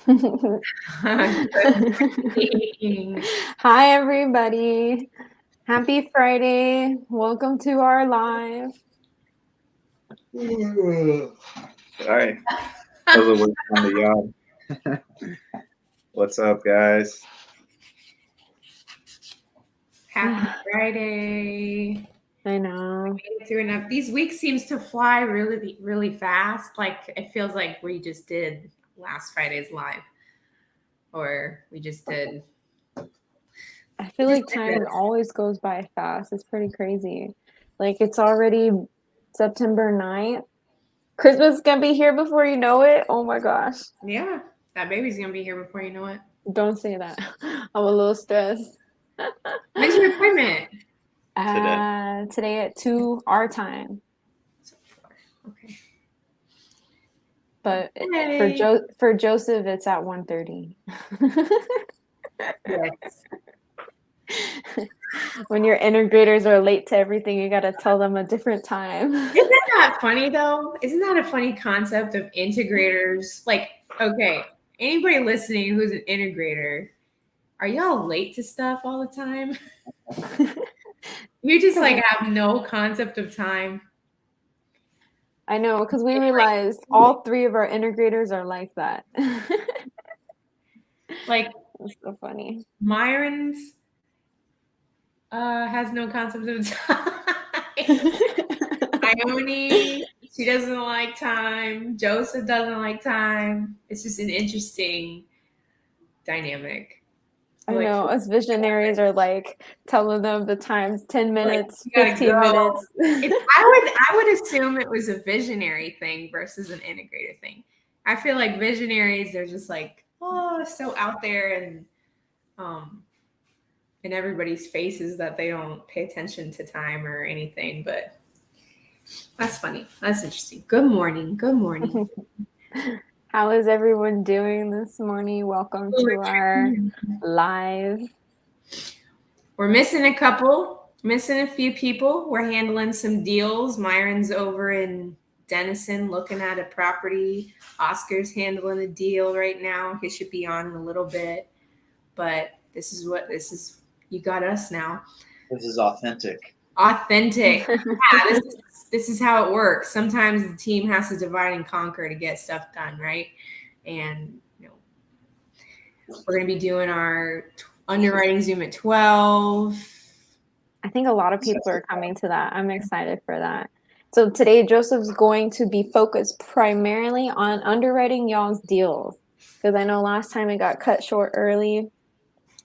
Good morning. Hi, everybody. Happy Friday. Welcome to our live. Sorry, those are work on the yard. What's up, guys? Happy Friday. I know. Made it through enough. These weeks seems to fly really, really fast. Like it feels like we just did last Friday's live, or we just did. I feel like time always goes by fast. It's pretty crazy. Like it's already September 9th. Christmas is gonna be here before you know it. Oh my gosh. Yeah, that baby's gonna be here before you know it. Don't say that. I'm a little stressed. When's your appointment? Today at 2 our time. Okay. But Hey. for Joseph, it's at 1:30. Yes. When your integrators are late to everything, you gotta tell them a different time. Isn't that funny though? Isn't that a funny concept of integrators? Like, okay, anybody listening who's an integrator, are y'all late to stuff all the time? You just like have no concept of time. I know, because we realized all three of our integrators are like that. Like, That's so funny. Myron's has no concept of time. Ione, she doesn't like time. Joseph doesn't like time. It's just an interesting dynamic. I Like, know, us visionaries are like telling them the times 10 minutes, you gotta 15 go. minutes. I would assume it was a visionary thing versus an integrator thing. I feel like visionaries, they're just like, oh, so out there and in everybody's faces that they don't pay attention to time or anything. But that's funny. That's interesting. Good morning. Good morning. How is everyone doing this morning? Welcome to our live. We're missing a couple, missing a few people. We're handling some deals. Myron's over in Denison looking at a property. Oscar's handling a deal right now. He should be on in a little bit. But this is. You got us now. This is authentic. Authentic. Yeah, this is how it works. Sometimes the team has to divide and conquer to get stuff done, right? And we're going to be doing our underwriting Zoom at 12. I think a lot of people are coming to that. I'm excited for that. So today, Joseph's going to be focused primarily on underwriting y'all's deals. Because I know last time it got cut short early,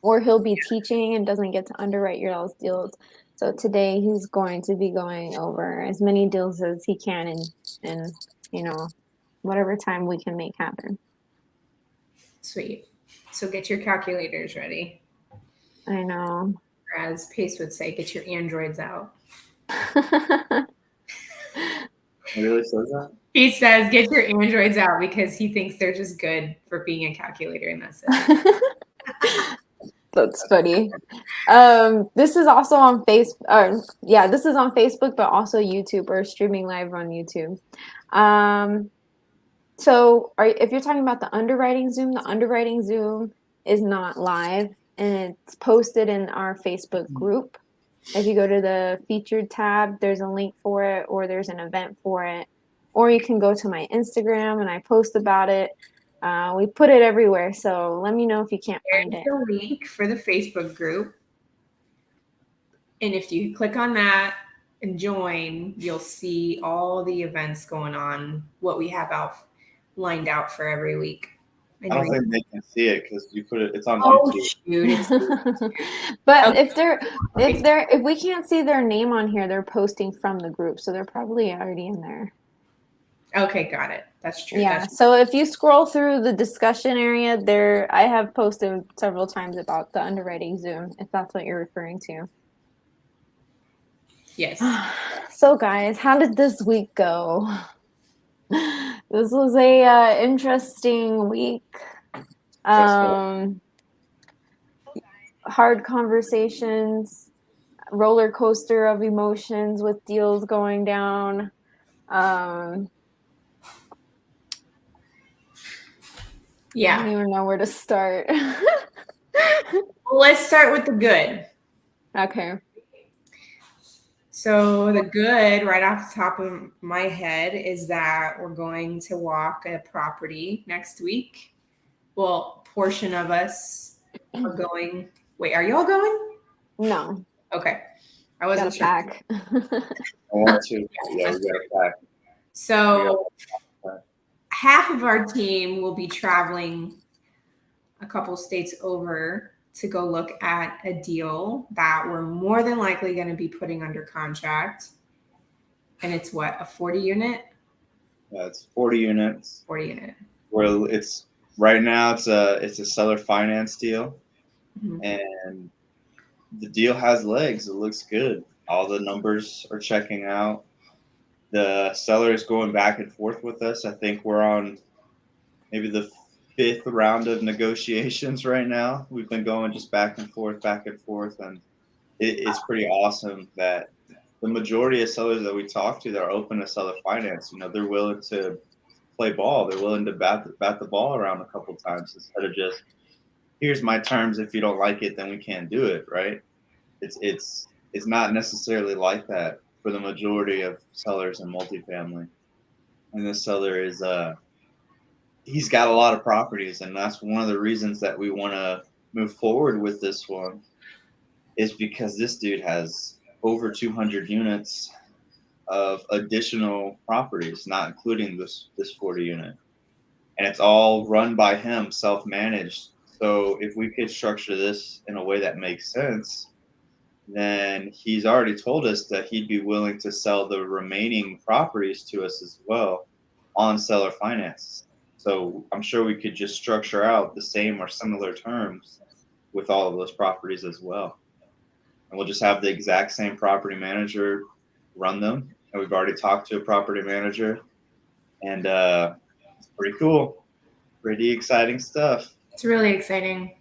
or he'll be teaching and doesn't get to underwrite y'all's deals. So today he's going to be going over as many deals as he can in whatever time we can make happen. Sweet. So get your calculators ready. I know. Or as Pace would say, get your androids out. It really says that? He says, get your androids out because he thinks they're just good for being a calculator, and that's it. That's funny. This is also on Facebook. This is on Facebook, but also YouTube. We're streaming live on YouTube. So if you're talking about the underwriting Zoom is not live, and it's posted in our Facebook group. If you go to the featured tab, there's a link for it, or there's an event for it, or you can go to my Instagram and I post about it. We put it everywhere, so let me know if you can't find it. There's the link for the Facebook group, and if you click on that and join, you'll see all the events going on, what we have lined out for every week. I don't think they can see it because you put it. It's on Oh YouTube. shoot! But okay. if we can't see their name on here, they're posting from the group, so they're probably already in there. Okay, got it. That's true. Yeah. That's so if you scroll through the discussion area, I have posted several times about the underwriting Zoom, if that's what you're referring to. Yes. So guys, how did this week go? This was a interesting week. Hard conversations, roller coaster of emotions with deals going down. Yeah. don't even know where to start. Well, let's start with the good. Okay. So the good, right off the top of my head, is that we're going to walk a property next week. Well, portion of us are going. Wait, are y'all going? No, Okay, I gotta wasn't sure. pack. I want to. Yeah, we got to pack. So We got- half of our team will be traveling a couple states over to go look at a deal that we're more than likely going to be putting under contract. And it's what, a 40 unit? Yeah, it's 40 units. 40 unit. Well, it's right now. It's a seller finance deal, Mhm. and the deal has legs. It looks good. All the numbers are checking out. The seller is going back and forth with us. I think we're on maybe the fifth round of negotiations right now. We've been going just back and forth, and it's pretty awesome that the majority of sellers that we talk to that are open to seller finance, they're willing to play ball. They're willing to bat the ball around a couple times instead of just, here's my terms. If you don't like it, then we can't do it. Right? It's not necessarily like that for the majority of sellers in multifamily. And this seller is he's got a lot of properties, and that's one of the reasons that we want to move forward with this one, is because this dude has over 200 units of additional properties, not including this 40 unit, and it's all run by him, self-managed. So if we could structure this in a way that makes sense, then he's already told us that he'd be willing to sell the remaining properties to us as well on seller finance. So I'm sure we could just structure out the same or similar terms with all of those properties as well. And we'll just have the exact same property manager run them. And we've already talked to a property manager, and it's pretty cool. Pretty exciting stuff. It's really exciting.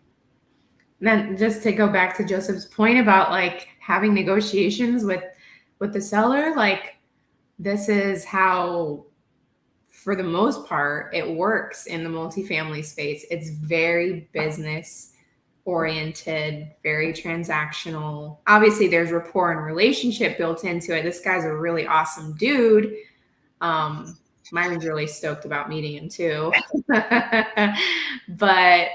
And then just to go back to Joseph's point about like having negotiations with the seller, like this is how, for the most part, it works in the multifamily space. It's very business oriented, very transactional. Obviously, there's rapport and relationship built into it. This guy's a really awesome dude. Myron's really stoked about meeting him too. But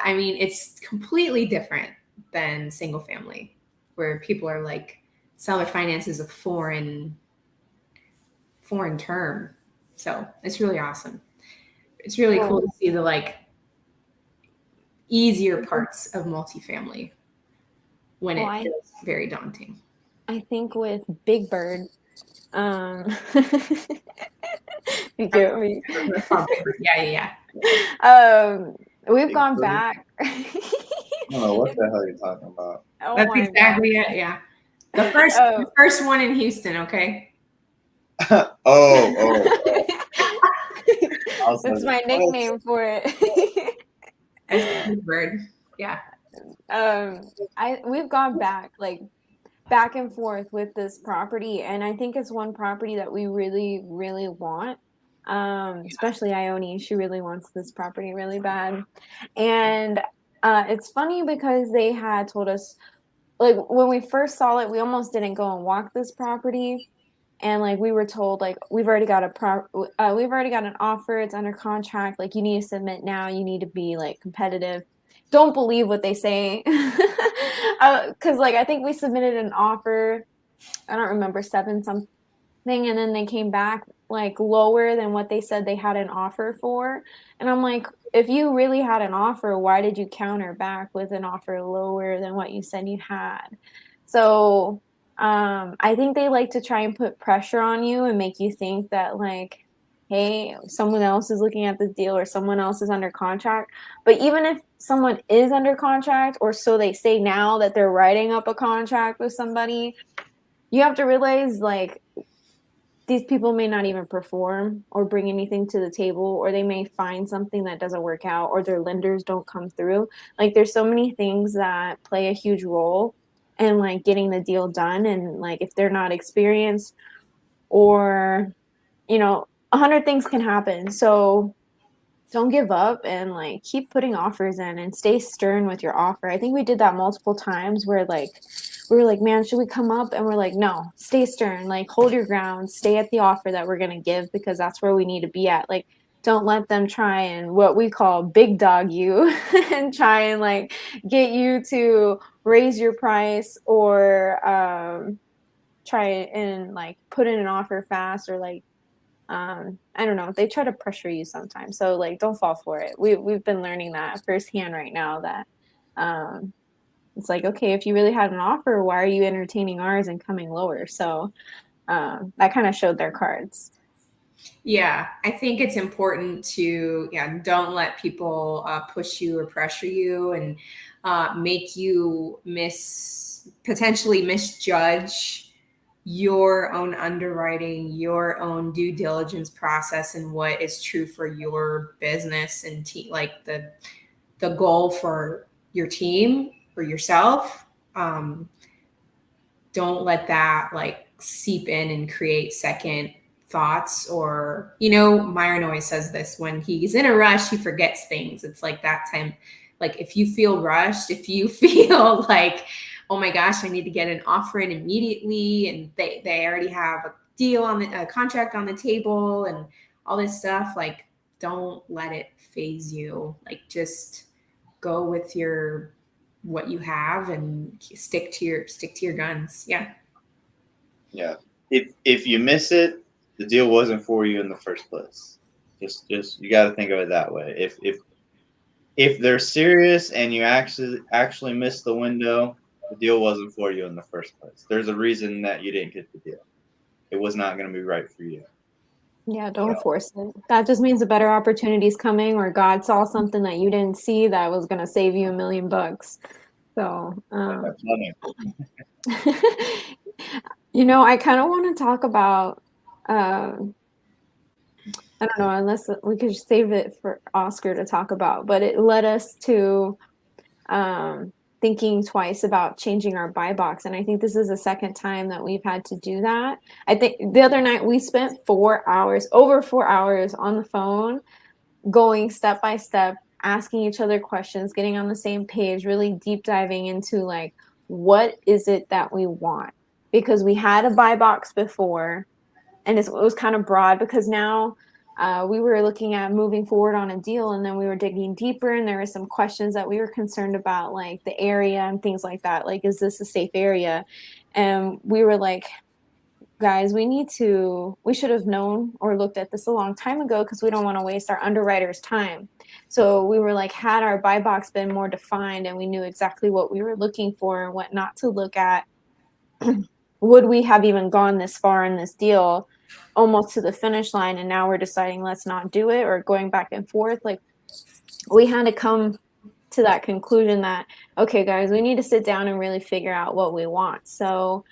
I mean, it's completely different than single family, where people are like, seller finance is a foreign term. So it's really awesome. It's really cool to see the like easier parts of multifamily when it feels very daunting. I think with Big Bird, you get me. Yeah. We've gone back. I don't know what the hell you're talking about. Oh That's my exactly God. it. Yeah. The first one in Houston, okay? Oh. That's my nickname for it. It's Big Bird. Yeah. We've gone back and forth with this property, and I think it's one property that we really, really want. Especially Ione, she really wants this property really bad. And it's funny because they had told us, like, when we first saw it, we almost didn't go and walk this property. And like we were told, like, we've already got an offer, it's under contract, like you need to submit now, you need to be like competitive. Don't believe what they say. Because like I think we submitted an offer, I don't remember, 7 something, and then they came back like lower than what they said they had an offer for. And I'm like, if you really had an offer, why did you counter back with an offer lower than what you said you had? So I think they like to try and put pressure on you and make you think that, like, hey, someone else is looking at this deal or someone else is under contract. But even if someone is under contract, or so they say now that they're writing up a contract with somebody, you have to realize, like, these people may not even perform or bring anything to the table, or they may find something that doesn't work out, or their lenders don't come through. Like, there's so many things that play a huge role in like getting the deal done. And like if they're not experienced, or 100 things can happen. So don't give up and like keep putting offers in and stay stern with your offer. I think we did that multiple times where like we were like, man, should we come up? And we're like, no, stay stern, like hold your ground, stay at the offer that we're going to give because that's where we need to be at. Like, don't let them try and what we call big dog you and try and like get you to raise your price or try and like put in an offer fast or like I don't know, they try to pressure you sometimes, so like don't fall for it. We've been learning that firsthand right now that um it's like, okay, if you really had an offer, why are you entertaining ours and coming lower? So that kind of showed their cards. Yeah, I think it's important to, yeah, don't let people push you or pressure you and make you potentially misjudge your own underwriting, your own due diligence process, and what is true for your business and like the goal for your team or yourself. Um, don't let that like seep in and create second thoughts. Or Myron always says this: when he's in a rush he forgets things. It's like that time, like if you feel rushed, if you feel like, oh my gosh, I need to get an offer in immediately, and they already have a deal on a contract on the table and all this stuff, like don't let it phase you. Like just go with your what you have and stick to your guns. Yeah. Yeah. If you miss it, the deal wasn't for you in the first place. Just you got to think of it that way. If they're serious and you actually missed the window, the deal wasn't for you in the first place. There's a reason that you didn't get the deal. It was not going to be right for you. Yeah, don't So, force it. That just means a better opportunity is coming or God saw something that you didn't see that was going to save you $1,000,000. So funny. I kind of want to talk about I don't know, unless we could save it for Oscar to talk about, but it led us to thinking twice about changing our buy box. And I think this is the second time that we've had to do that. I think the other night we spent over 4 hours on the phone, going step by step, asking each other questions, getting on the same page, really deep diving into like, what is it that we want? Because we had a buy box before and it was kind of broad because now we were looking at moving forward on a deal and then we were digging deeper and there were some questions that we were concerned about, like the area and things like that. Like, is this a safe area? And we were like, guys, we should have known or looked at this a long time ago because we don't want to waste our underwriters' time. So we were like, had our buy box been more defined and we knew exactly what we were looking for and what not to look at, would we have even gone this far in this deal almost to the finish line? And now we're deciding let's not do it or going back and forth. Like, we had to come to that conclusion that, okay, guys, we need to sit down and really figure out what we want. So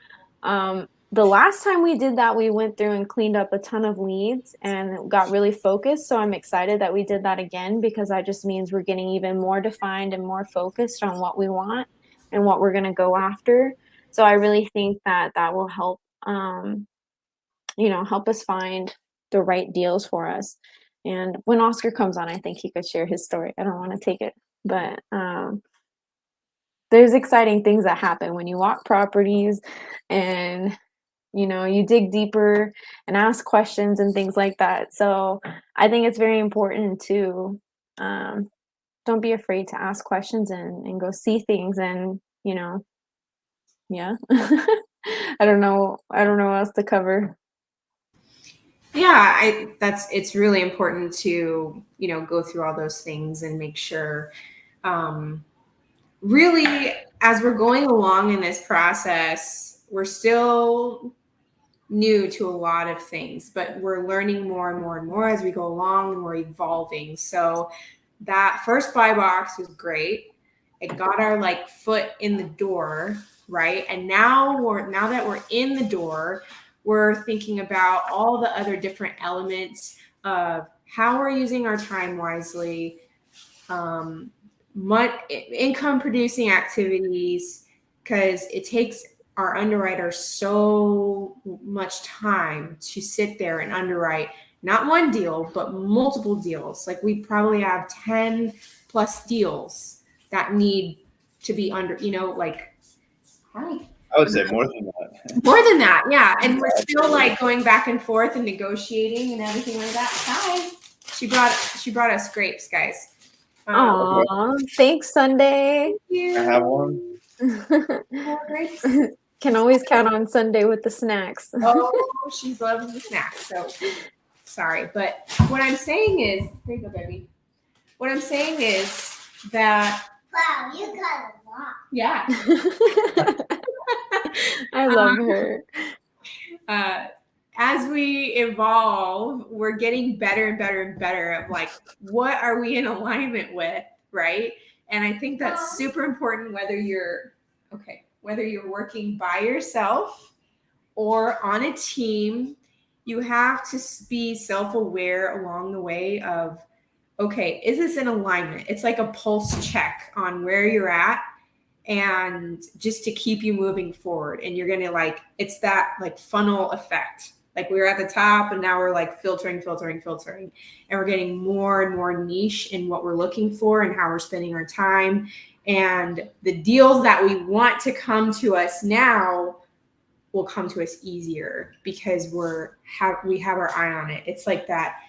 the last time we did that, we went through and cleaned up a ton of leads and got really focused. So I'm excited that we did that again because that just means we're getting even more defined and more focused on what we want and what we're going to go after. So I really think that that will help, help us find the right deals for us. And when Oscar comes on, I think he could share his story. I don't want to take it, but there's exciting things that happen when you walk properties and you dig deeper and ask questions and things like that. So I think it's very important to don't be afraid to ask questions and go see things and yeah. I don't know what else to cover. Yeah, it's really important to go through all those things and make sure, really, as we're going along in this process, we're still new to a lot of things, but we're learning more and more and more as we go along, and we're evolving. So that first buy box was great. It got our like foot in the door, right? And now that we're in the door, we're thinking about all the other different elements of how we're using our time wisely, much income producing activities, because it takes our underwriters so much time to sit there and underwrite not one deal, but multiple deals. Like we probably have 10 plus deals that need to be under, like, hi. I would say more than that. More than that, yeah. And we're still like going back and forth and negotiating and everything like that. Hi. She brought us grapes, guys. Aw, thanks, Sunday. Thank I you. have one. More grapes. Can always count on Sunday with the snacks. Oh, she loves the snacks. So sorry. But what I'm saying is, here you go, baby. What I'm saying is that. Wow, you got a lot. Yeah. I love her. As we evolve, we're getting better and better and better of like, what are we in alignment with, right? And I think that's super important whether you're working by yourself or on a team. You have to be self-aware along the way of, okay, is this in alignment? It's like a pulse check on where you're at, and just to keep you moving forward. And you're gonna like, it's that like funnel effect. Like we were at the top and now we're like filtering, and we're getting more and more niche in what we're looking for and how we're spending our time. And the deals that we want to come to us now will come to us easier because we have our eye on it. It's like that.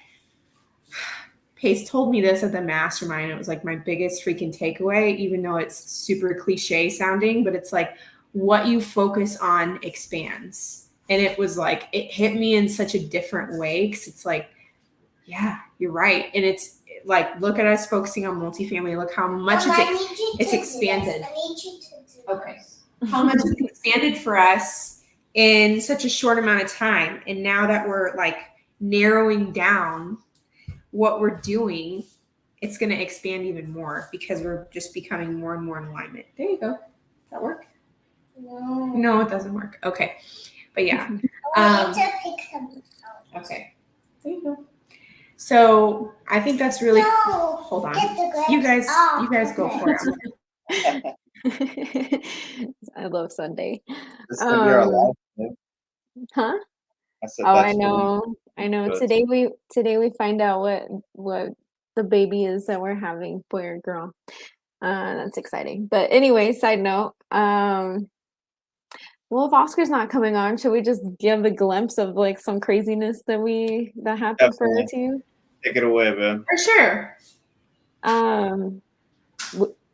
Pace told me this at the mastermind. It was like my biggest freaking takeaway, even though it's super cliche sounding, but it's like what you focus on expands. And it was like, it hit me in such a different way because it's like, yeah, you're right. And it's like, look at us focusing on multifamily. Look how much it's expanded. I need you to do Okay. How much it's expanded for us in such a short amount of time. And now that we're like narrowing down what we're doing, it's going to expand even more because we're just becoming more and more in alignment. There you go. Does that work? No, it doesn't work. Okay. But yeah. I need to pick some out. Okay. There you go. So I think that's really No, hold on. get the grapes You guys off. go for it. I love Sunday. This could be our last one. Huh? I said Oh, that's I know. Good. Today we find out what the baby is that we're having, boy or girl. That's exciting. But anyway, side note. Well, if Oscar's not coming on, should we just give a glimpse of like some craziness that happened for our Definitely. team? Take it away, man. For sure.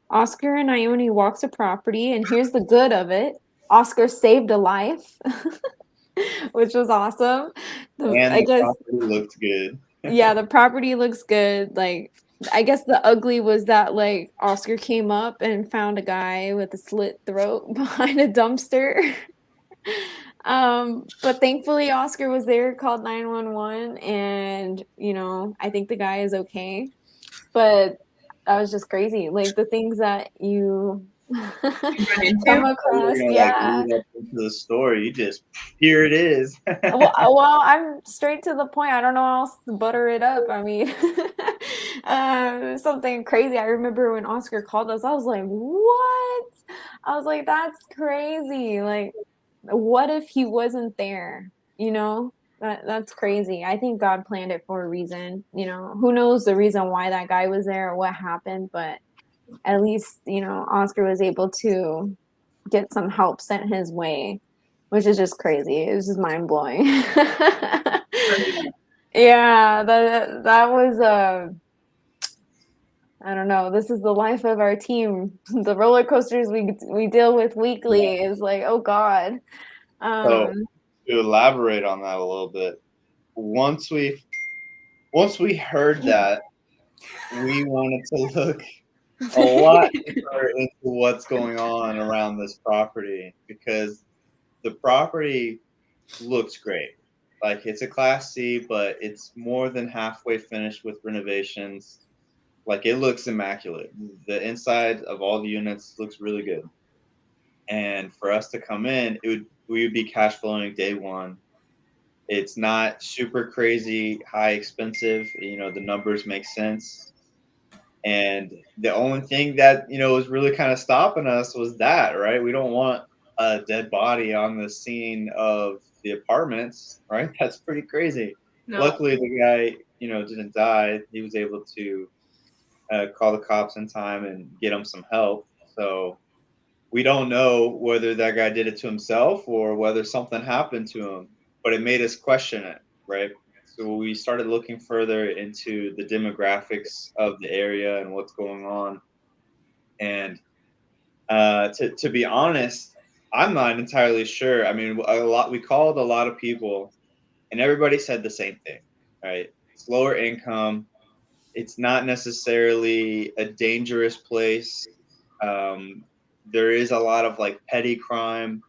Oscar and Ione walks a property, and here's the good of it: Oscar saved a life, which was awesome. And the property looked good. Yeah, the property looks good. Like, I guess the ugly was that like Oscar came up and found a guy with a slit throat behind a dumpster. But thankfully Oscar was there, called 911, and I think the guy is okay. But that was just crazy. Like the things that you come across. Yeah. Like, lead up into the story. You just, here it is. well, I'm straight to the point. I don't know how else to butter it up. I mean, something crazy. I remember when Oscar called us, I was like, what? I was like, that's crazy. Like, what if he wasn't there? That's crazy. I think God planned it for a reason. Who knows the reason why that guy was there or what happened, but at least, Oscar was able to get some help sent his way, which is just crazy. It was just mind blowing. Yeah, that was I don't know. This is the life of our team. The roller coasters we deal with weekly is like, oh God. So to elaborate on that a little bit, once we heard that, we wanted to look a lot deeper into what's going on around this property because the property looks great. Like it's a Class C, but it's more than halfway finished with renovations. Like it looks immaculate. The inside of all the units looks really good. And for us to come in, we would be cash flowing day one. It's not super crazy, high expensive. The numbers make sense. And the only thing that, was really kind of stopping us was that, right? We don't want a dead body on the scene of the apartments, right? That's pretty crazy. No. Luckily, the guy, didn't die. He was able to call the cops in time and get him some help. So we don't know whether that guy did it to himself or whether something happened to him, but it made us question it, right? So we started looking further into the demographics of the area and what's going on. And to be honest, I'm not entirely sure. I mean, we called a lot of people, and everybody said the same thing, right? It's lower income. It's not necessarily a dangerous place. Um, there is a lot of like petty crime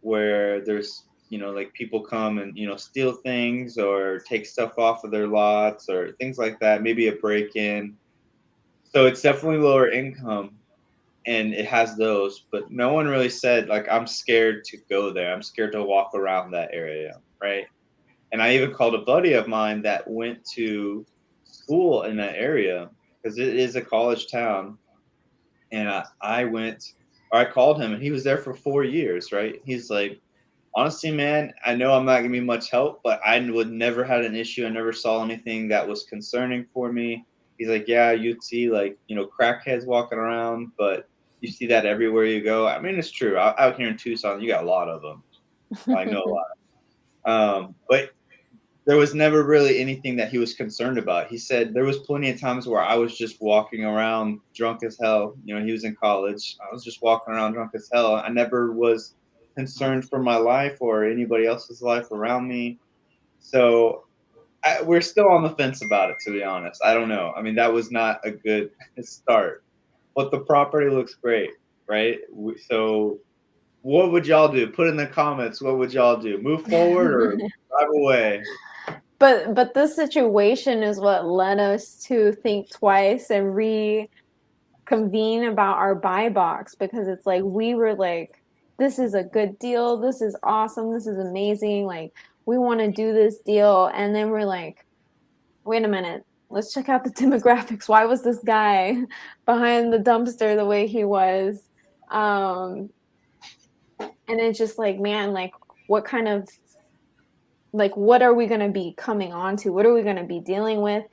where there's like people come and steal things or take stuff off of their lots or things like that. Maybe a break in. So it's definitely lower income and it has those, but no one really said like I'm scared to go there. I'm scared to walk around that area, right? And I even called a buddy of mine that went to school in that area because it is a college town. And I called him and he was there for 4 years, right? He's like, honestly, man, I know I'm not gonna be much help, but I would never had an issue. I never saw anything that was concerning for me. He's like, yeah, you'd see like crackheads walking around, but you see that everywhere you go. I mean, it's true. Out here in Tucson, you got a lot of them. I know a lot. But there was never really anything that he was concerned about. He said there was plenty of times where I was just walking around drunk as hell. He was in college. I was just walking around drunk as hell. I never was concerned for my life or anybody else's life around me. So we're still on the fence about it, to be honest. I don't know. I mean, that was not a good start, but the property looks great, right? So what would y'all do? Put in the comments. What would y'all do? Move forward or drive away? But this situation is what led us to think twice and reconvene about our buy box, because it's like we were like, this is a good deal, this is awesome, this is amazing, like we want to do this deal, and then we're like, wait a minute, let's check out the demographics. Why was this guy behind the dumpster the way he was? And it's just like, man, like what kind of, like what are we going to be coming on to? What are we going to be dealing with?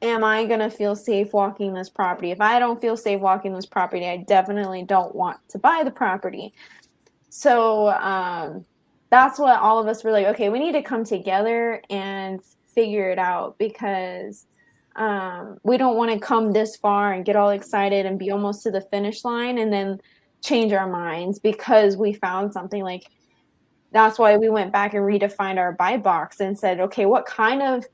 Am I going to feel safe walking this property? If I don't feel safe walking this property, I definitely don't want to buy the property. So that's what all of us were like, okay, we need to come together and figure it out, because we don't want to come this far and get all excited and be almost to the finish line and then change our minds because we found something. Like, that's why we went back and redefined our buy box and said, okay, what kind of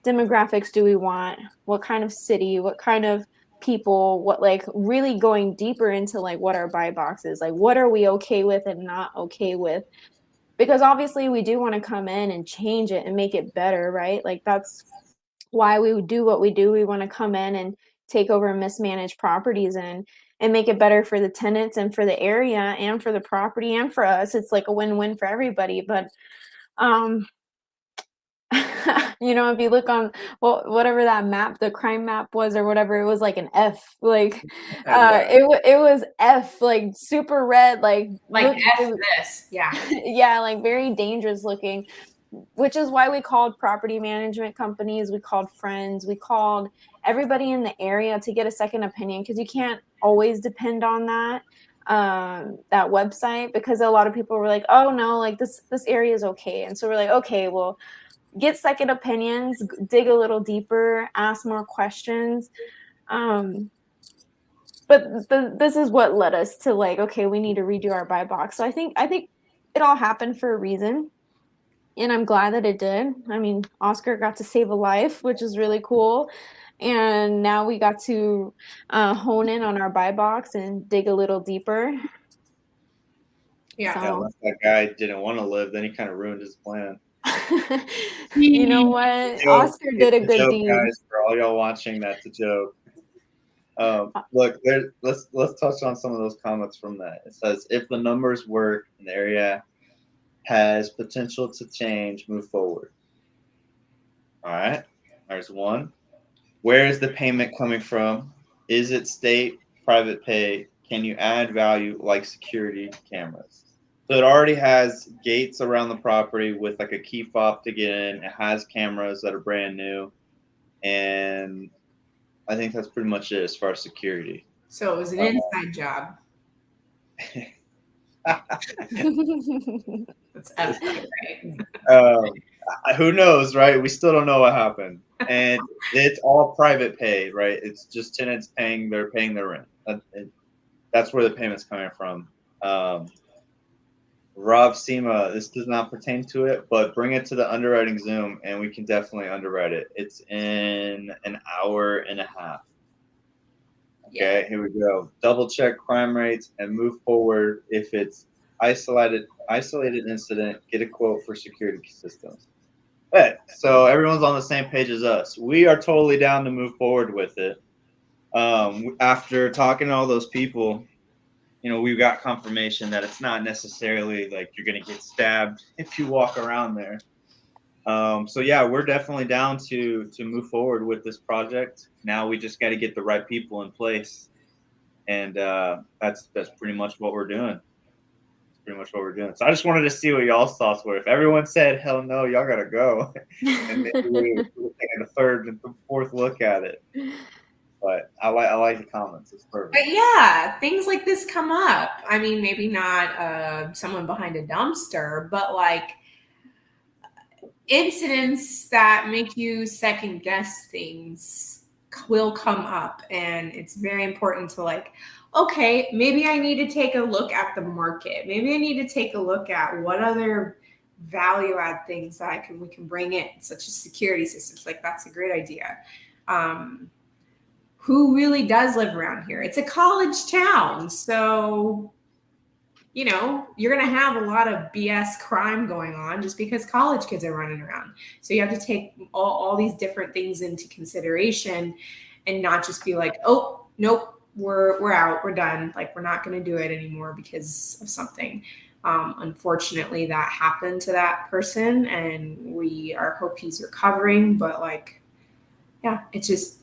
demographics do we want? What kind of city? What kind of people? What, like really going deeper into like what our buy box is, like what are we okay with and not okay with? Because obviously we do want to come in and change it and make it better, right? Like that's why we do what we do. We want to come in and take over mismanaged properties and make it better for the tenants and for the area and for the property and for us. It's like a win-win for everybody. But if you look on whatever that map, the crime map was or whatever, it was like an F. Like Yeah. it was F, like super red, like F this. Yeah. yeah, like very dangerous looking. Which is why we called property management companies, we called friends, we called everybody in the area to get a second opinion, because you can't always depend on that website, because a lot of people were like, oh no, like this area is okay. And so we're like, okay, well, get second opinions, dig a little deeper, ask more questions. But this is what led us to like, okay, we need to redo our buy box. So I think it all happened for a reason. And I'm glad that it did. I mean, Oscar got to save a life, which is really cool. And now we got to hone in on our buy box and dig a little deeper. Yeah. Yeah, So, once that guy didn't want to live, then he kind of ruined his plan. you know what? Joke. Oscar It's did a a good joke, deed. guys. For all y'all watching, that's a joke. Look, let's touch on some of those comments from that. It says, if the numbers work and the area has potential to change, move forward. All right, there's one. Where is the payment coming from? Is it state, private pay? Can you add value like security cameras? So it already has gates around the property with like a key fob to get in. It has cameras that are brand new, and I think that's pretty much it as far as security. So it was an inside job. That's epic, right? Who knows, right? We still don't know what happened, and it's all private pay, right? It's just tenants paying their rent. That's where the payment's coming from. Rob Sema, this does not pertain to it, but bring it to the underwriting Zoom, and we can definitely underwrite it. It's in an hour and a half. Okay, here we go. Double check crime rates and move forward if it's isolated incident. Get a quote for security systems. Hey, so everyone's on the same page as us. We are totally down to move forward with it. After talking to all those people, we've got confirmation that it's not necessarily like you're gonna get stabbed if you walk around there. So yeah, we're definitely down to move forward with this project. Now we just got to get the right people in place, and that's pretty much what we're doing. That's pretty much what we're doing. So I just wanted to see what y'all's thoughts were. If everyone said hell no, y'all gotta go, and maybe we're taking a third and fourth look at it. But I like the comments. It's perfect. But yeah, things like this come up. I mean, maybe not someone behind a dumpster, but like incidents that make you second guess things will come up, and it's very important to like, okay, maybe I need to take a look at the market. Maybe I need to take a look at what other value add things that we can bring in, such as security systems. Like that's a great idea. Who really does live around here? It's a college town, so you're going to have a lot of BS crime going on just because college kids are running around. So you have to take all these different things into consideration and not just be like, oh, nope, we're out, we're done. Like, we're not going to do it anymore because of something. Unfortunately, that happened to that person, and we hope he's recovering. But like, yeah, it just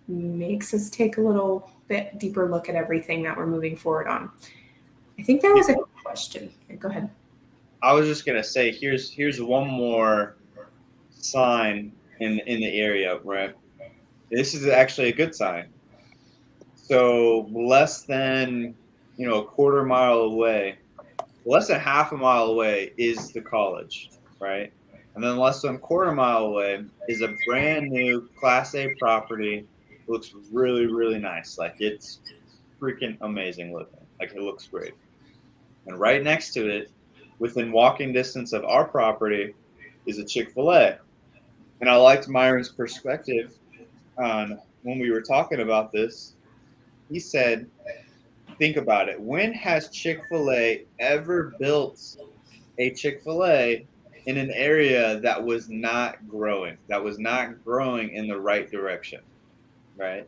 makes us take a little bit deeper look at everything that we're moving forward on. I think that was a question. Go ahead. I was just gonna say, here's one more sign in the area, right? This is actually a good sign. So less than a quarter mile away, less than half a mile away is the college, right? And then less than a quarter mile away is a brand new Class A property. It looks really, really nice. Like it's freaking amazing looking. Like it looks great. And right next to it, within walking distance of our property, is a Chick-fil-A. And I liked Myron's perspective on when we were talking about this. He said, think about it. When has Chick-fil-A ever built a Chick-fil-A in an area that was not growing, in the right direction, right?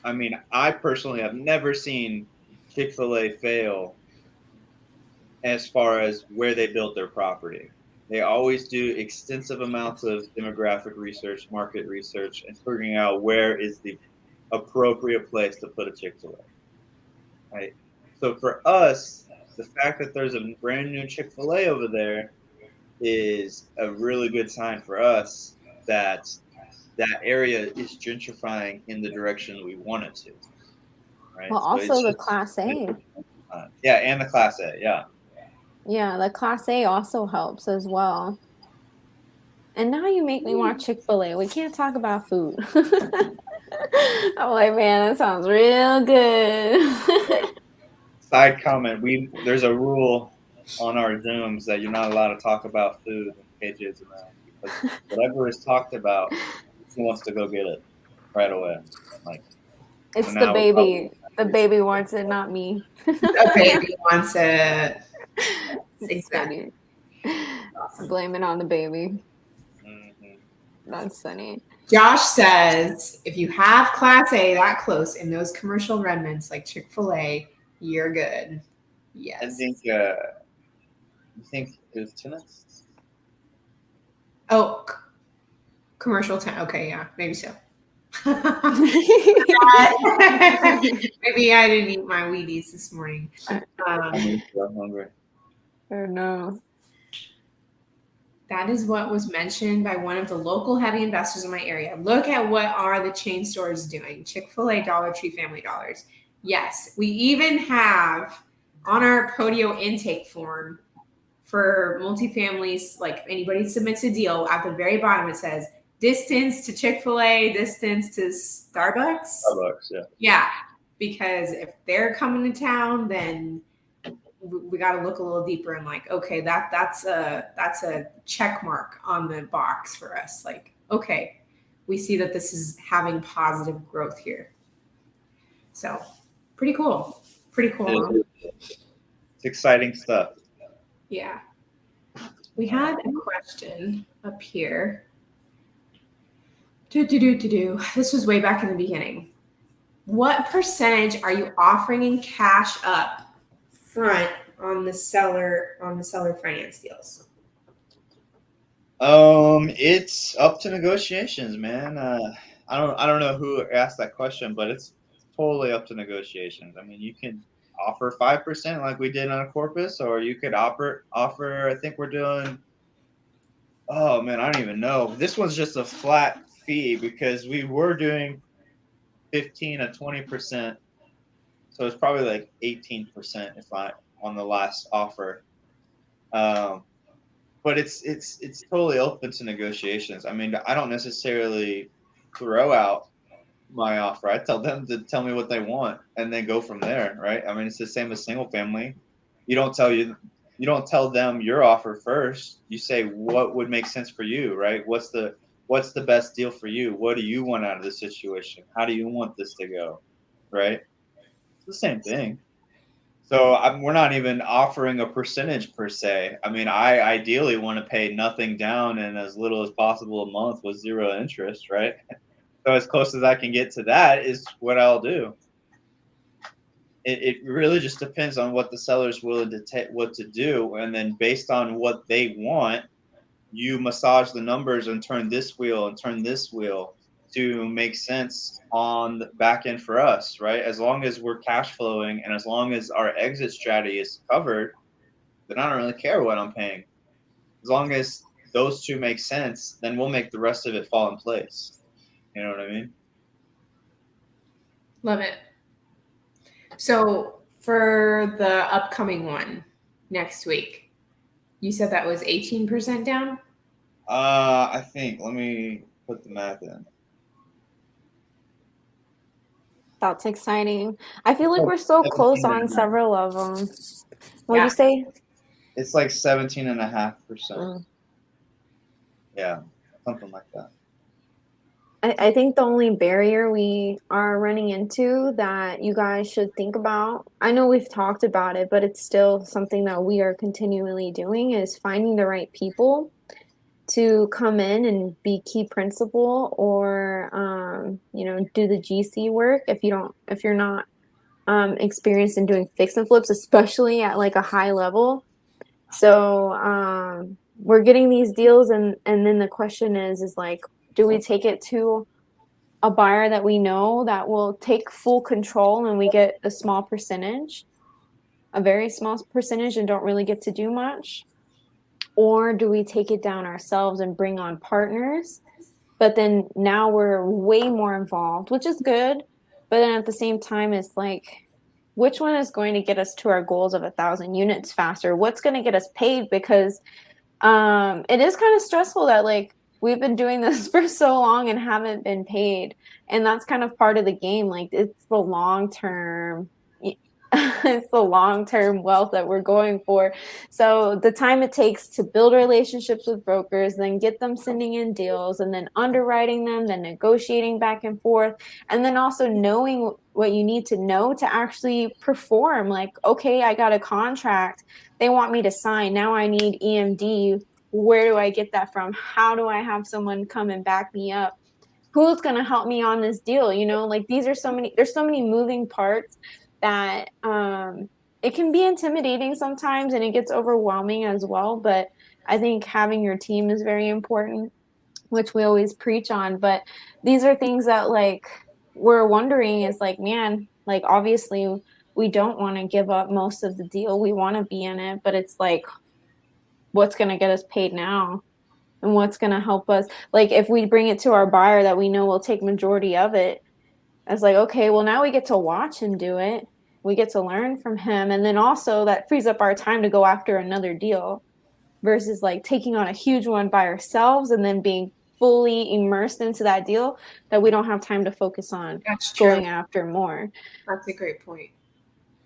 I mean, I personally have never seen Chick-fil-A fail as far as where they built their property. They always do extensive amounts of demographic research, market research, and figuring out where is the appropriate place to put a Chick-fil-A. Right? So for us, the fact that there's a brand new Chick-fil-A over there is a really good sign for us that that area is gentrifying in the direction we want it to. Right? Well, also the Class A. Yeah, and the Class A, yeah. Yeah, the Class A also helps as well. And now you make me want Chick-fil-A. We can't talk about food. I'm like, man, that sounds real good. Side comment: there's a rule on our Zooms that you're not allowed to talk about food when KJ is around because whatever is talked about, he wants to go get it right away. Like it's the baby. The baby wants it, not me. The baby wants it. Exactly. Awesome. Blame it on the baby. Mm-hmm. That's funny. Josh says, if you have Class A that close in those commercial remnants like Chick-fil-A, you're good. Yes. I think. You think there's tenants? Oh, commercial tenant. Okay, yeah, maybe so. Maybe I didn't eat my Wheaties this morning. I'm hungry. Oh no. That is what was mentioned by one of the local heavy investors in my area. Look at what are the chain stores doing. Chick-fil-A, Dollar Tree, Family Dollars. Yes, we even have on our Podio intake form for multifamilies, like if anybody submits a deal, at the very bottom it says distance to Chick-fil-A, distance to Starbucks. Starbucks, yeah. Yeah, because if they're coming to town, then we got to look a little deeper and like, okay, that's a check mark on the box for us. Like, okay, we see that this is having positive growth here. So, pretty cool. Pretty cool. Huh? It's exciting stuff. Yeah. We had a question up here. This was way back in the beginning. What percentage are you offering in cash up front on the seller finance deals? It's up to negotiations, man. I don't know who asked that question, but it's totally up to negotiations. I mean, you can offer 5% like we did on a Corpus, or you could offer. I think we're doing. Oh man, I don't even know. This one's just a flat fee because we were doing 15 to 20%, so it's probably like 18% if I on the last offer. But it's totally open to negotiations. I mean, I don't necessarily throw out my offer. I tell them to tell me what they want and then go from there, right? I mean, it's the same as single family. You don't tell them your offer first. You say what would make sense for you, right? What's the best deal for you? What do you want out of the situation? How do you want this to go, right? It's the same thing. So we're not even offering a percentage per se. I mean, I ideally want to pay nothing down and as little as possible a month with zero interest, right? So as close as I can get to that is what I'll do. It really just depends on what the seller's willing to take, what to do, and then based on what they want, you massage the numbers and turn this wheel and turn this wheel to make sense on the back end for us, right? As long as we're cash flowing and as long as our exit strategy is covered, then I don't really care what I'm paying. As long as those two make sense, then we'll make the rest of it fall in place. You know what I mean? Love it. So for the upcoming one next week, you said that was 18% down? I think. Let me put the math in. That's exciting. I feel like we're so close on several of them. What'd you say? It's like 17.5%. Mm. Yeah, something like that. I think the only barrier we are running into that you guys should think about, I know we've talked about it, but it's still something that we are continually doing, is finding the right people to come in and be key principal or do the GC work if you're not experienced in doing fix and flips, especially at like a high level. So we're getting these deals and then the question is like, do we take it to a buyer that we know that will take full control and we get a small percentage, a very small percentage, and don't really get to do much? Or do we take it down ourselves and bring on partners? But then now we're way more involved, which is good. But then at the same time, it's like, which one is going to get us to our goals of 1,000 units faster? What's going to get us paid? Because it is kind of stressful that like we've been doing this for so long and haven't been paid. And that's kind of part of the game. Like it's the long term. It's the long-term wealth that we're going for. So the time it takes to build relationships with brokers, then get them sending in deals, and then underwriting them, then negotiating back and forth, and then also knowing what you need to know to actually perform. Like, okay, I got a contract. They want me to sign. Now I need EMD. Where do I get that from? How do I have someone come and back me up? Who's going to help me on this deal? Like there's so many moving parts that it can be intimidating sometimes and it gets overwhelming as well. But I think having your team is very important. which we always preach on. But these are things that like we're wondering is like, man, like obviously we don't want to give up most of the deal. We want to be in it, but it's like, what's going to get us paid now? And what's going to help us? Like if we bring it to our buyer that we know will take majority of it, it's like, okay, well now we get to watch him do it. We get to learn from him. And then also that frees up our time to go after another deal versus like taking on a huge one by ourselves and then being fully immersed into that deal that we don't have time to focus on That's true. going after more. That's a great point.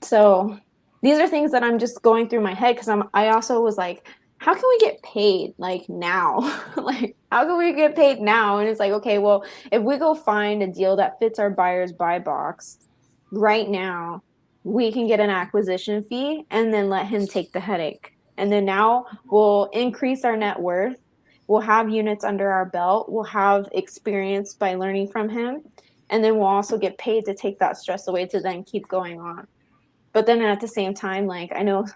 So these are things that I'm just going through my head because I also was like, how can we get paid like now? Like, how can we get paid now? And it's like, okay, well, if we go find a deal that fits our buyer's buy box right now, we can get an acquisition fee and then let him take the headache. And then now we'll increase our net worth. We'll have units under our belt. We'll have experience by learning from him. And then we'll also get paid to take that stress away to then keep going on. But then at the same time, like I know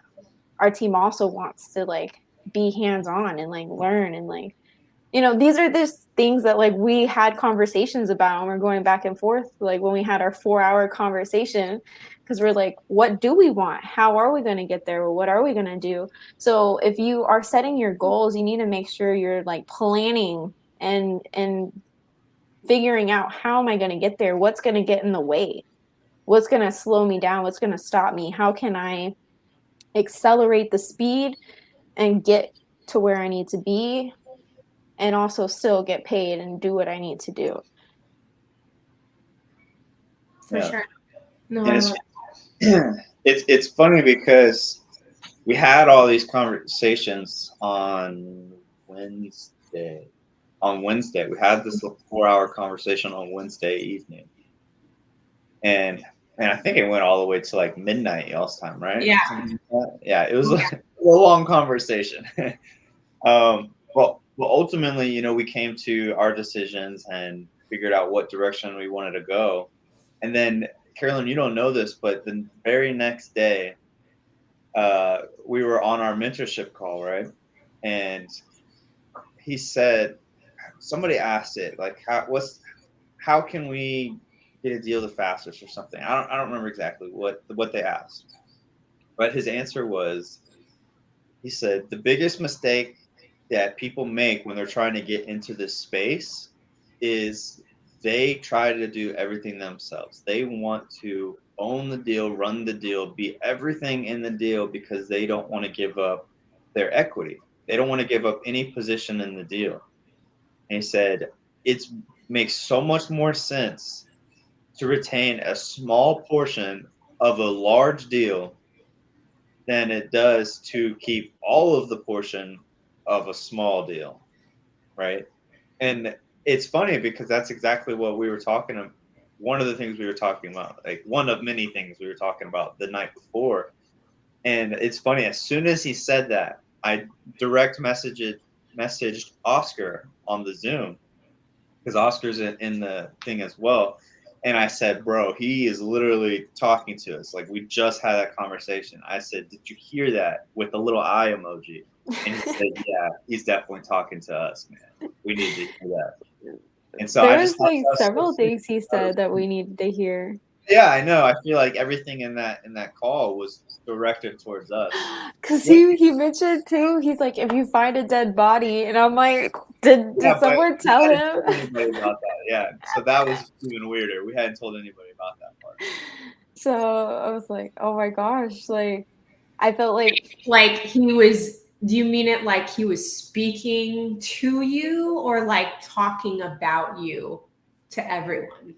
our team also wants to like be hands-on and like learn and like, you know, these are just things that like we had conversations about and we're going back and forth like when we had our 4-hour conversation because we're like, what do we want? How are we going to get there? What are we going to do? So if you are setting your goals, you need to make sure you're like planning and figuring out how am I going to get there? What's going to get in the way? What's going to slow me down? What's going to stop me? How can I accelerate the speed and get to where I need to be and also still get paid and do what I need to do? For Yeah. sure. No, And I it's, love it's funny because we had all these conversations on Wednesday. On Wednesday, we had this 4-hour conversation on Wednesday evening, and I think it went all the way to like midnight y'all's time, right? Yeah. Something like that. Yeah, it was like a long conversation. Well, ultimately, you know, we came to our decisions and figured out what direction we wanted to go, and then Carolyn, you don't know this, but the very next day, we were on our mentorship call, right? And he said, somebody asked it like, how can we get a deal the fastest or something? I don't remember exactly what they asked, but his answer was, he said the biggest mistake that people make when they're trying to get into this space is they try to do everything themselves. They want to own the deal, run the deal, be everything in the deal because they don't want to give up their equity. They don't want to give up any position in the deal. And he said it makes so much more sense to retain a small portion of a large deal than it does to keep all of the portion of a small deal, right? And it's funny because that's exactly what we were talking about. One of the things we were talking about, like one of many things we were talking about the night before. And it's funny, as soon as he said that, I direct messaged Oscar on the Zoom because Oscar's in the thing as well. And I said, bro, he is literally talking to us. Like, we just had that conversation. I said, did you hear that with the little eye emoji? And he said, yeah, he's definitely talking to us, man. We need to hear that. And so There I was just thought like that was several so sweet. things he said that we needed to hear. Yeah, I know. I feel like everything in that call was directed towards us. Cause Yeah, he mentioned too, he's like, if you find a dead body, and I'm like, did but someone we tell hadn't him? told anybody about that. Yeah, so that was even weirder. We hadn't told anybody about that part. So I was like, oh my gosh, like I felt like he was. Do you mean it like he was speaking to you or like talking about you to everyone?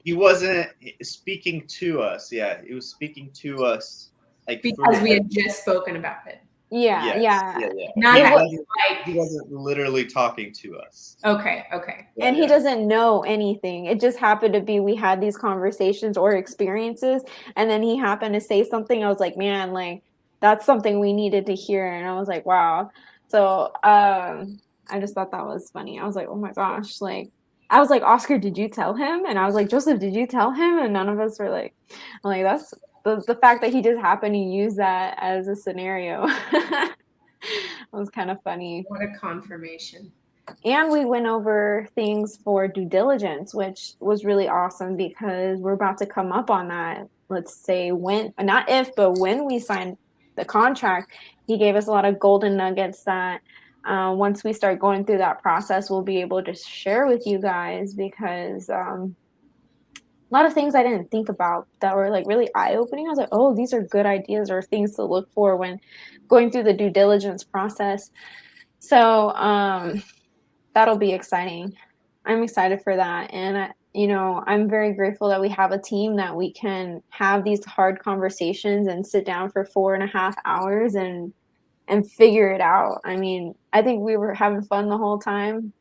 He wasn't speaking to us. Yeah, he was speaking to us like Because through. we had just spoken about it. yeah, Yes, yeah. yeah. Not He that wasn't, like he wasn't literally talking to us. okay. Yeah, And he yeah. doesn't know anything. It just happened to be we had these conversations or experiences, and then he happened to say something. I was like, man, like that's something we needed to hear. And I was like, wow. So I just thought that was funny. I was like, oh my gosh, like I was like, Oscar, did you tell him? And I was like, Joseph, did you tell him? And none of us were like, I'm like, that's the fact that he just happened to use that as a scenario. It was kind of funny. What a confirmation. And we went over things for due diligence, which was really awesome because we're about to come up on that. Let's say when, not if, but when we signed the contract, he gave us a lot of golden nuggets that once we start going through that process, we'll be able to share with you guys because a lot of things I didn't think about that were like really eye opening. I was like, oh, these are good ideas or things to look for when going through the due diligence process. So that'll be exciting. I'm excited for that. And I'm very grateful that we have a team that we can have these hard conversations and sit down for 4.5 hours and figure it out. I mean, I think we were having fun the whole time,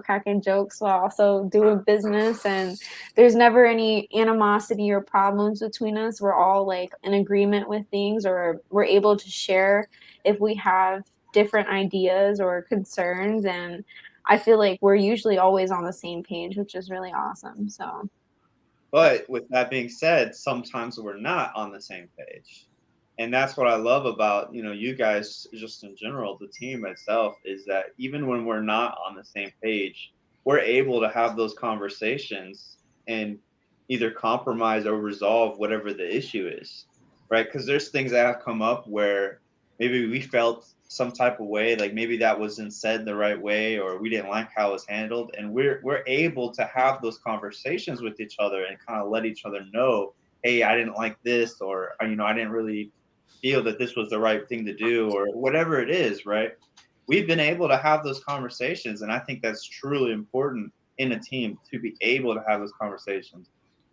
cracking jokes while also doing business. And there's never any animosity or problems between us. We're all like in agreement with things, or we're able to share if we have different ideas or concerns. And I feel like we're usually always on the same page, which is really awesome. So, But with that being said, sometimes we're not on the same page. And that's what I love about, you guys just in general, the team itself, is that even when we're not on the same page, we're able to have those conversations and either compromise or resolve whatever the issue is. Right? Because there's things that have come up where maybe we felt some type of way, like maybe that wasn't said the right way, or we didn't like how it was handled, and we're able to have those conversations with each other and kind of let each other know, hey, I didn't like this, or I didn't really feel that this was the right thing to do, or whatever it is, right? We've been able to have those conversations, and I think that's truly important in a team, to be able to have those conversations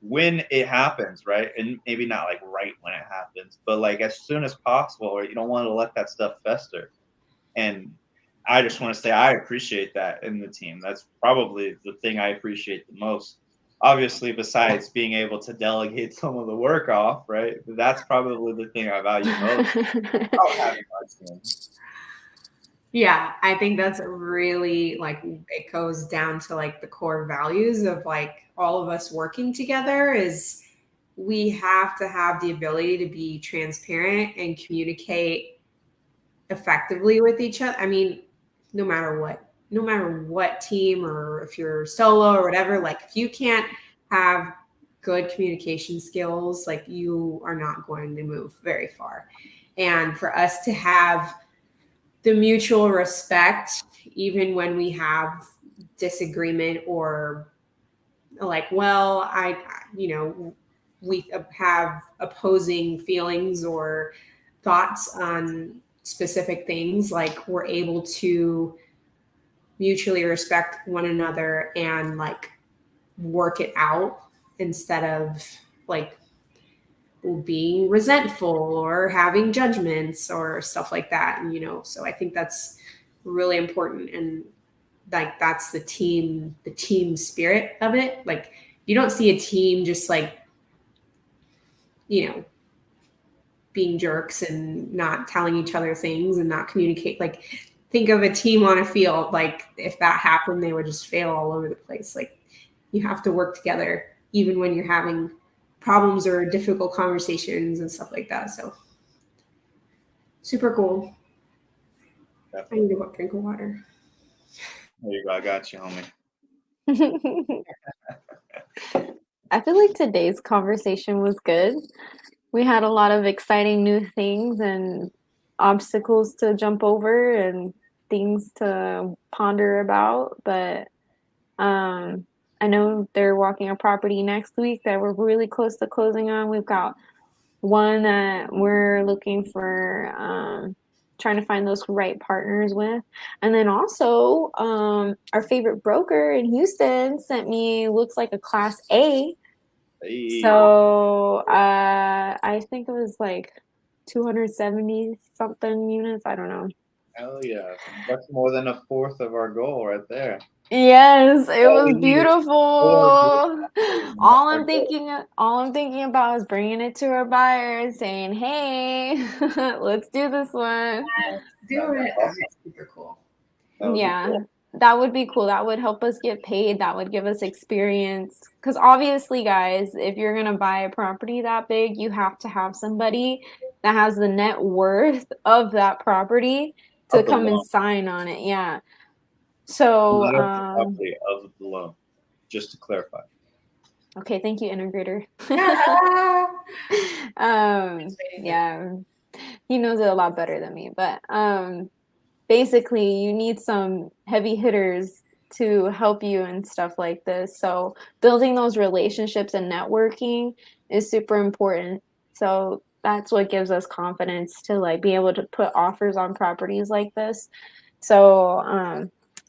when it happens, right? And maybe not like right when it happens, but like as soon as possible, or you don't want to let that stuff fester. And I just want to say I appreciate that in the team. That's probably the thing I appreciate the most. Obviously, besides being able to delegate some of the work off, right? That's probably the thing I value most about having our team. Yeah, I think that's really like it goes down to like the core values of like all of us working together is we have to have the ability to be transparent and communicate effectively with each other. I mean, no matter what team, or if you're solo or whatever, like if you can't have good communication skills, like you are not going to move very far. And for us to have the mutual respect, even when we have disagreement, or like, well, we have opposing feelings or thoughts on specific things, like we're able to mutually respect one another and like work it out instead of like being resentful or having judgments or stuff like that. And so I think that's really important. And like that's the team spirit of it. Like you don't see a team just like you know being jerks and not telling each other things and not communicate. Like think of a team on a field, like if that happened they would just fail all over the place. Like you have to work together even when you're having problems or difficult conversations and stuff like that. So super cool. I need to drink of water. There you go. I got you, homie. I feel like today's conversation was good. We had a lot of exciting new things and obstacles to jump over and things to ponder about. But I know they're walking a property next week that we're really close to closing on. We've got one that we're looking for, trying to find those right partners with. And then also, our favorite broker in Houston sent me, looks like a Class A. Hey. So I think it was like 270 something units. I don't know. Hell yeah. That's more than a fourth of our goal right there. Yes, it All was we need is beautiful. 4 good All our I'm goal. thinking about is bringing it to our buyer and saying, "Hey, let's do this one." Do it. Awesome. That's super cool. That would be Yeah, cool. that would be cool. That would help us get paid. That would give us experience. Because obviously, guys, if you're going to buy a property that big, you have to have somebody that has the net worth of that property to Of the come and loan. sign on it. Yeah. So, Not of the property, of the loan, just to clarify. okay, thank you, integrator. Waiting Yeah, he knows it a lot better than me, but basically you need some heavy hitters to help you and stuff like this. So building those relationships and networking is super important. So that's what gives us confidence to like be able to put offers on properties like this. So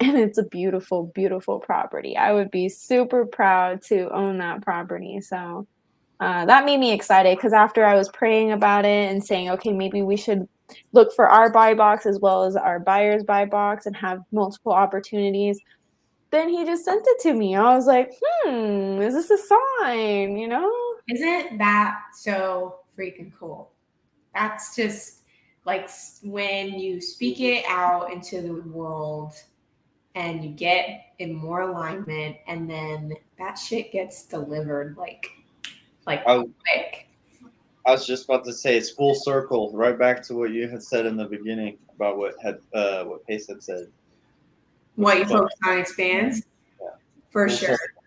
and it's a beautiful, beautiful property. I would be super proud to own that property. So that made me excited because after I was praying about it and saying, okay, maybe we should look for our buy box as well as our buyer's buy box and have multiple opportunities. Then he just sent it to me. I was like, is this a sign? You know? Isn't that so freaking cool? That's just like when you speak it out into the world and you get in more alignment, and then that shit gets delivered like I, quick. I was just about to say it's full circle, right back to what you had said in the beginning about what Pace had said. What you focus on expands, Yeah. for Full sure. circle.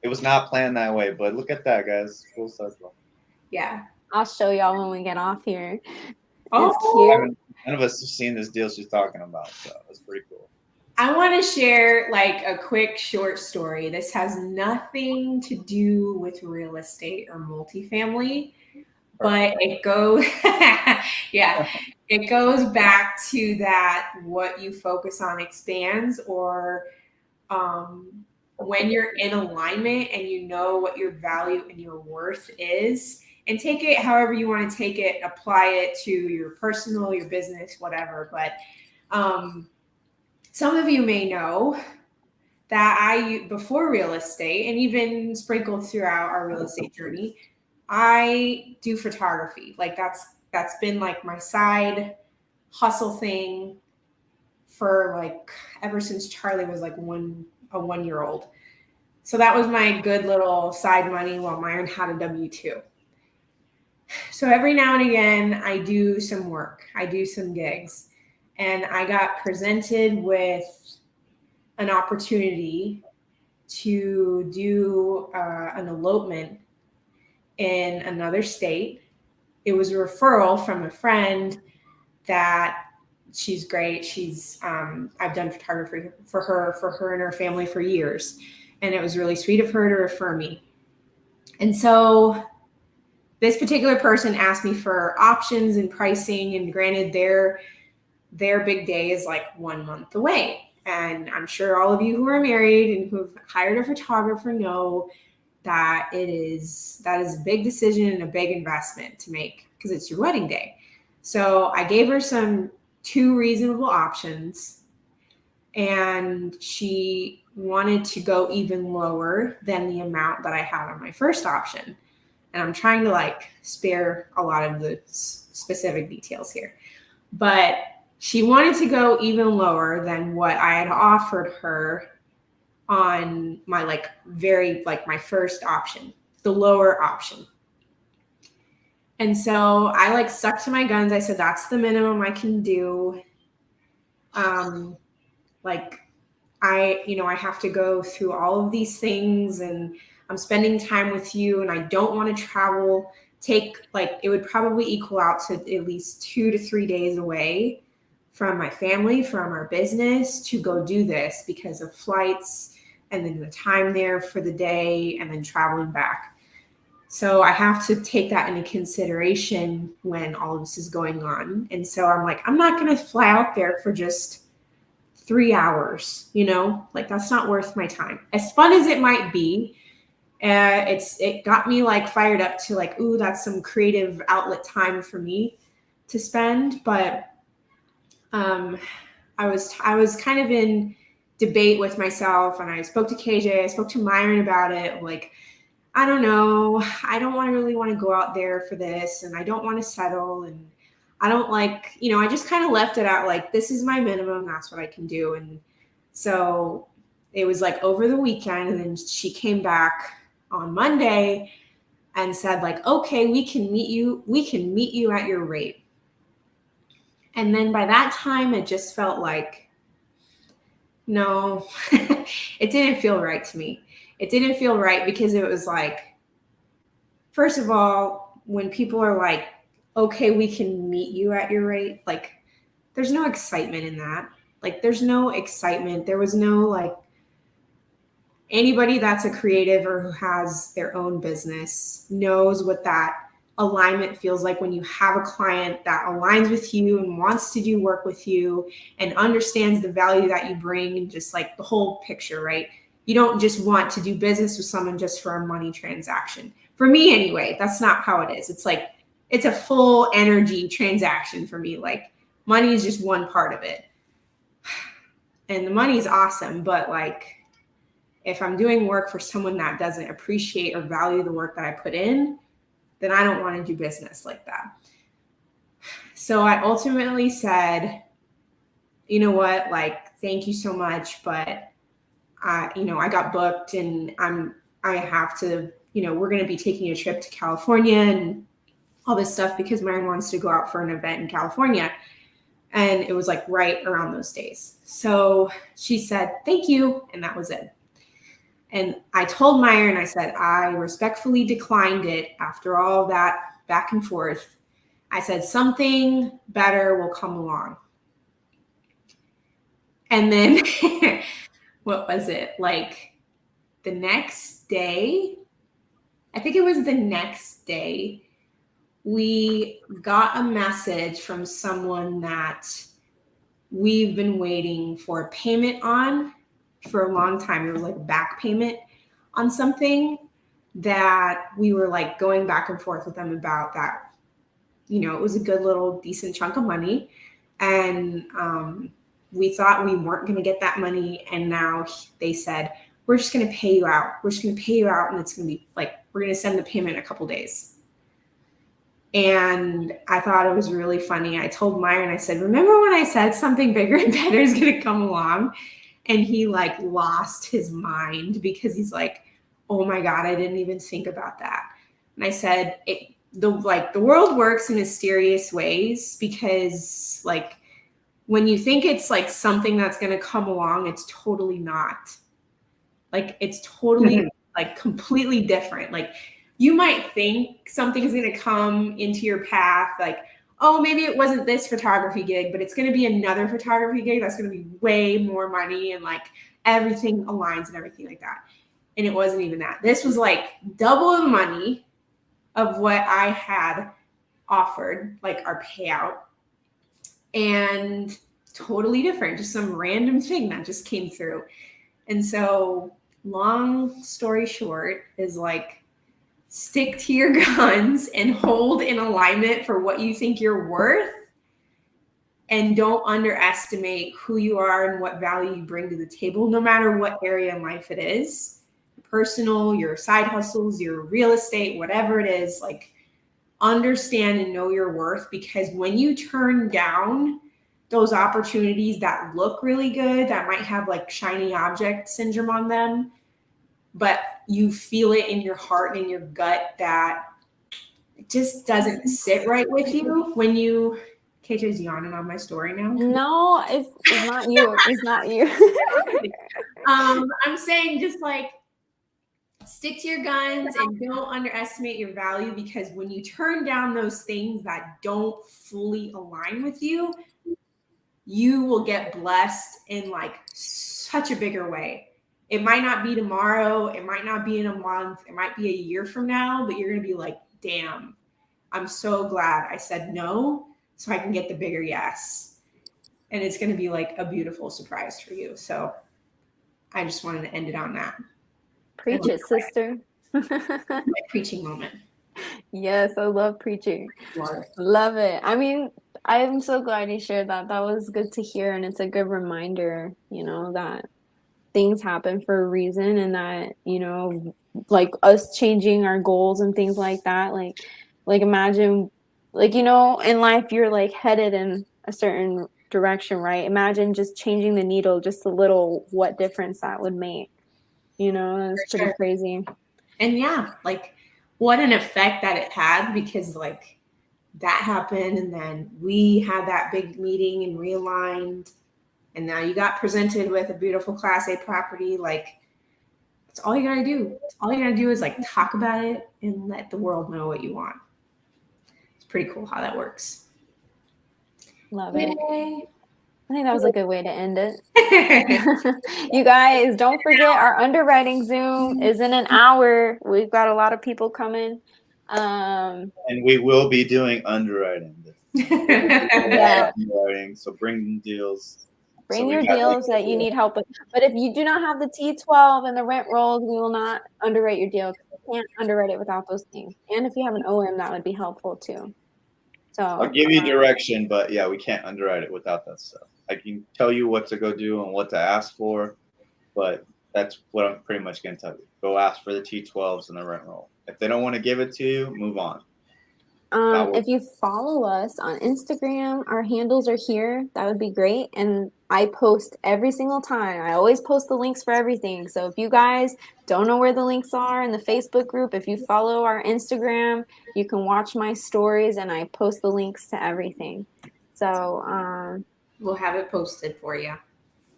It was not planned that way, but look at that, guys. Full circle. Yeah. I'll show y'all when we get off here. Oh, It's cute. None of us have seen this deal she's talking about, so it's pretty cool. I want to share like a quick short story. This has nothing to do with real estate or multifamily, but it goes, yeah, it goes back to that what you focus on expands, or when you're in alignment and you know what your value and your worth is, and take it however you want to take it, apply it to your personal, your business, whatever. But some of you may know that before real estate and even sprinkled throughout our real estate journey, I do photography. Like that's been like my side hustle thing for like ever since Charlie was like a 1-year-old. So that was my good little side money while Myron had a W-2. So every now and again, I do some work. I do some gigs. And I got presented with an opportunity to do an elopement in another state. It was a referral from a friend that she's great. I've done photography for her and her family for years. And it was really sweet of her to refer me. And so this particular person asked me for options and pricing, and granted their big day is like 1 month away. And I'm sure all of you who are married and who've hired a photographer know that that is a big decision and a big investment to make because it's your wedding day. So I gave her two reasonable options, and she wanted to go even lower than the amount that I had on my first option. And I'm trying to like spare a lot of the specific details here, but she wanted to go even lower than what I had offered her on my my first option, the lower option. And so I like stuck to my guns. I said, that's the minimum I can do. I have to go through all of these things, and I'm spending time with you, and I don't want to travel. It would probably equal out to at least 2 to 3 days away from my family, from our business, to go do this because of flights and then the time there for the day and then traveling back. So I have to take that into consideration when all of this is going on. And so I'm like, I'm not going to fly out there for just 3 hours, like that's not worth my time. As fun as it might be, it got me like fired up to like, ooh, that's some creative outlet time for me to spend. But I was kind of in debate with myself, and I spoke to KJ, I spoke to Myron about it. Like, I don't know, I don't really want to go out there for this, and I don't want to settle, and I don't I just kind of left it out like, this is my minimum, that's what I can do. And so it was like over the weekend, and then she came back on Monday and said like, okay, we can meet you at your rate. And then by that time, it just felt like No, it didn't feel right to me. It didn't feel right because it was like, first of all, when people are like, okay, we can meet you at your rate, like, there's no excitement in that. Like, there's no excitement. There was no like, anybody that's a creative or who has their own business knows what that alignment feels like when you have a client that aligns with you and wants to do work with you and understands the value that you bring and just like the whole picture, right? You don't just want to do business with someone just for a money transaction. For me, anyway, that's not how it is. It's like, it's a full energy transaction for me. Like, money is just one part of it. And the money is awesome, but like, if I'm doing work for someone that doesn't appreciate or value the work that I put in, then I don't want to do business like that. So I ultimately said, you know what, like, thank you so much, but I got booked and I have to, we're going to be taking a trip to California and all this stuff because Myron wants to go out for an event in California. And it was like right around those days. So she said, thank you. And that was it. And I told Myron, I said, I respectfully declined it after all that back and forth. I said, something better will come along. And then, what was it? Like the next day, I think it was the next day, we got a message from someone that we've been waiting for a payment on for a long time. It was like a back payment on something that we were like going back and forth with them about that. It was a good little decent chunk of money. And we thought we weren't going to get that money. And now they said, we're just going to pay you out. We're just going to pay you out. And it's going to be like, we're going to send the payment in a couple days. And I thought it was really funny. I told Myron, I said, remember when I said something bigger and better is going to come along? And he like lost his mind because he's like, oh my God, I didn't even think about that. And I said, the world works in mysterious ways because like when you think it's like something that's going to come along, it's totally not. Like it's totally like completely different. Like you might think something's going to come into your path, like, oh, maybe it wasn't this photography gig, but it's going to be another photography gig that's going to be way more money and like everything aligns and everything like that. And it wasn't even that. This was like double the money of what I had offered, like our payout, and totally different, just some random thing that just came through. And so long story short is like, stick to your guns and hold in alignment for what you think you're worth. And don't underestimate who you are and what value you bring to the table, no matter what area in life it is. Personal, your side hustles, your real estate, whatever it is, like understand and know your worth, because when you turn down those opportunities that look really good, that might have like shiny object syndrome on them, but you feel it in your heart and in your gut that it just doesn't sit right with you when you, KJ's yawning on my story now. No, it's not you. It's not you. I'm saying just like stick to your guns and don't underestimate your value, because when you turn down those things that don't fully align with you, you will get blessed in like such a bigger way. It might not be tomorrow. It might not be in a month. It might be a year from now, but you're going to be like, damn, I'm so glad I said no so I can get the bigger yes. And it's going to be like a beautiful surprise for you. So I just wanted to end it on that. Preach it, sister. My preaching moment. Yes, I love preaching. Love it. I mean, I'm so glad you shared that. That was good to hear. And it's a good reminder, that things happen for a reason, and that, like us changing our goals and things like that. Like imagine, like, in life, you're like headed in a certain direction, right? Imagine just changing the needle just a little, what difference that would make. It's pretty crazy. And yeah, like what an effect that it had, because like that happened and then we had that big meeting and realigned, and now you got presented with a beautiful Class A property. Like, it's all you gotta do. All you gotta do is like talk about it and let the world know what you want. It's pretty cool how that works. Love it. Yay. I think that was a good way to end it. You guys, don't forget our underwriting Zoom is in an hour. We've got a lot of people coming. And we will be doing underwriting. Yeah. Underwriting, so bring deals. Bring we your got deals that you need help with. But if you do not have the T12 and the rent rolls, we will not underwrite your deal. We can't underwrite it without those things. And if you have an OM, that would be helpful too. So I'll give you direction, but yeah, we can't underwrite it without that stuff. I can tell you what to go do and what to ask for, but that's what I'm pretty much going to tell you. Go ask for the T12s and the rent roll. If they don't want to give it to you, move on. If you follow us on Instagram, our handles are here. That would be great. And I post every single time. I always post the links for everything. So if you guys don't know where the links are in the Facebook group, if you follow our Instagram, you can watch my stories and I post the links to everything. So we'll have it posted for you.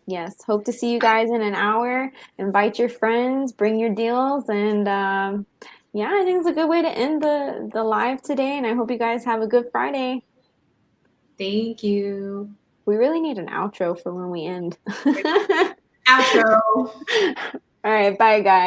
Yes, hope to see you guys in an hour. Invite your friends, bring your deals, and yeah, I think it's a good way to end the live today. And I hope you guys have a good Friday. Thank you. We really need an outro for when we end. Outro. All right, bye guys.